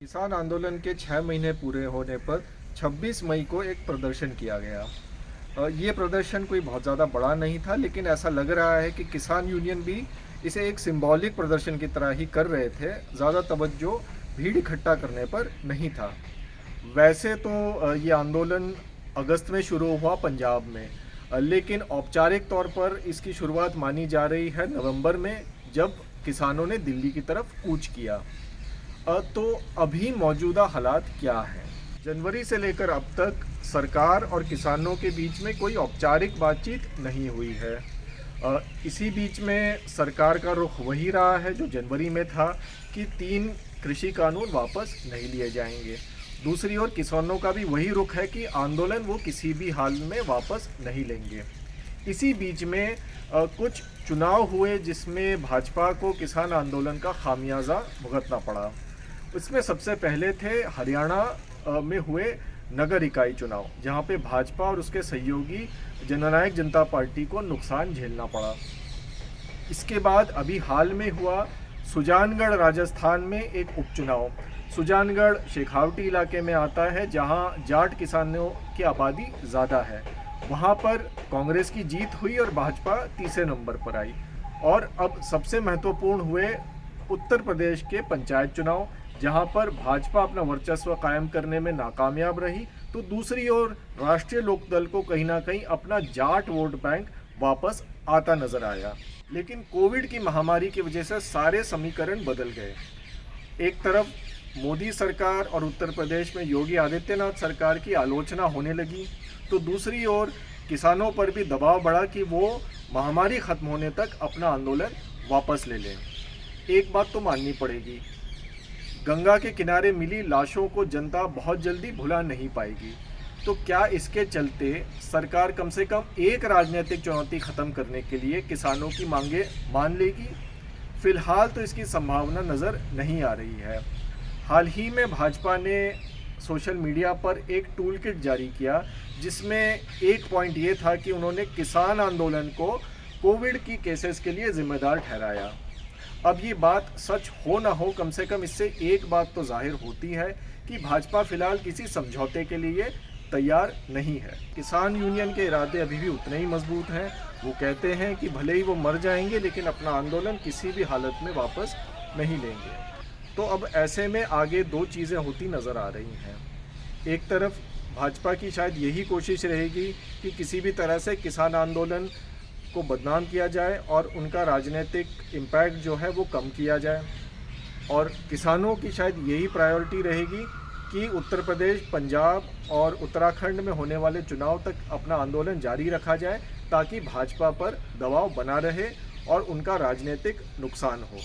किसान आंदोलन के 6 महीने पूरे होने पर 26 मई को एक प्रदर्शन किया गया। ये प्रदर्शन कोई बहुत ज़्यादा बड़ा नहीं था, लेकिन ऐसा लग रहा है कि किसान यूनियन भी इसे एक सिंबॉलिक प्रदर्शन की तरह ही कर रहे थे। ज़्यादा तवज्जो भीड़ इकट्ठा करने पर नहीं था। वैसे तो ये आंदोलन अगस्त में शुरू हुआ पंजाब में, लेकिन औपचारिक तौर पर इसकी शुरुआत मानी जा रही है नवंबर में, जब किसानों ने दिल्ली की तरफ कूच किया। तो अभी मौजूदा हालात क्या हैं? जनवरी से लेकर अब तक सरकार और किसानों के बीच में कोई औपचारिक बातचीत नहीं हुई है। इसी बीच में सरकार का रुख वही रहा है जो जनवरी में था कि 3 कृषि कानून वापस नहीं लिए जाएंगे। दूसरी ओर किसानों का भी वही रुख है कि आंदोलन वो किसी भी हाल में वापस नहीं लेंगे। इसी बीच में कुछ चुनाव हुए जिसमें भाजपा को किसान आंदोलन का खामियाजा भुगतना पड़ा। इसमें सबसे पहले थे हरियाणा में हुए नगर इकाई चुनाव, जहां पे भाजपा और उसके सहयोगी जननायक जनता पार्टी को नुकसान झेलना पड़ा। इसके बाद अभी हाल में हुआ सुजानगढ़ राजस्थान में एक उपचुनाव। सुजानगढ़ शेखावटी इलाके में आता है, जहां जाट किसानों की आबादी ज़्यादा है। वहां पर कांग्रेस की जीत हुई और भाजपा तीसरे नंबर पर आई। और अब सबसे महत्वपूर्ण हुए उत्तर प्रदेश के पंचायत चुनाव, जहां पर भाजपा अपना वर्चस्व कायम करने में नाकामयाब रही, तो दूसरी ओर राष्ट्रीय लोकदल को कहीं ना कहीं अपना जाट वोट बैंक वापस आता नजर आया। लेकिन कोविड की महामारी की वजह से सारे समीकरण बदल गए। एक तरफ मोदी सरकार और उत्तर प्रदेश में योगी आदित्यनाथ सरकार की आलोचना होने लगी, तो दूसरी ओर किसानों पर भी दबाव बढ़ा कि वो महामारी खत्म होने तक अपना आंदोलन वापस ले लें। एक बात तो माननी पड़ेगी, गंगा के किनारे मिली लाशों को जनता बहुत जल्दी भुला नहीं पाएगी। तो क्या इसके चलते सरकार कम से कम एक राजनीतिक चुनौती खत्म करने के लिए किसानों की मांगे मान लेगी? फिलहाल तो इसकी संभावना नज़र नहीं आ रही है। हाल ही में भाजपा ने सोशल मीडिया पर एक टूल किट जारी किया, जिसमें एक पॉइंट ये था कि उन्होंने किसान आंदोलन को कोविड की केसेस के लिए जिम्मेदार ठहराया। अब ये बात सच हो ना हो, कम से कम इससे एक बात तो जाहिर होती है कि भाजपा फिलहाल किसी समझौते के लिए तैयार नहीं है। किसान यूनियन के इरादे अभी भी उतने ही मजबूत हैं। वो कहते हैं कि भले ही वो मर जाएंगे, लेकिन अपना आंदोलन किसी भी हालत में वापस नहीं लेंगे। तो अब ऐसे में आगे 2 चीज़ें होती नज़र आ रही हैं। एक तरफ भाजपा की शायद यही कोशिश रहेगी कि किसी भी तरह से किसान आंदोलन को बदनाम किया जाए और उनका राजनीतिक इम्पैक्ट जो है वो कम किया जाए। और किसानों की शायद यही प्रायोरिटी रहेगी कि उत्तर प्रदेश, पंजाब और उत्तराखंड में होने वाले चुनाव तक अपना आंदोलन जारी रखा जाए, ताकि भाजपा पर दबाव बना रहे और उनका राजनीतिक नुकसान हो।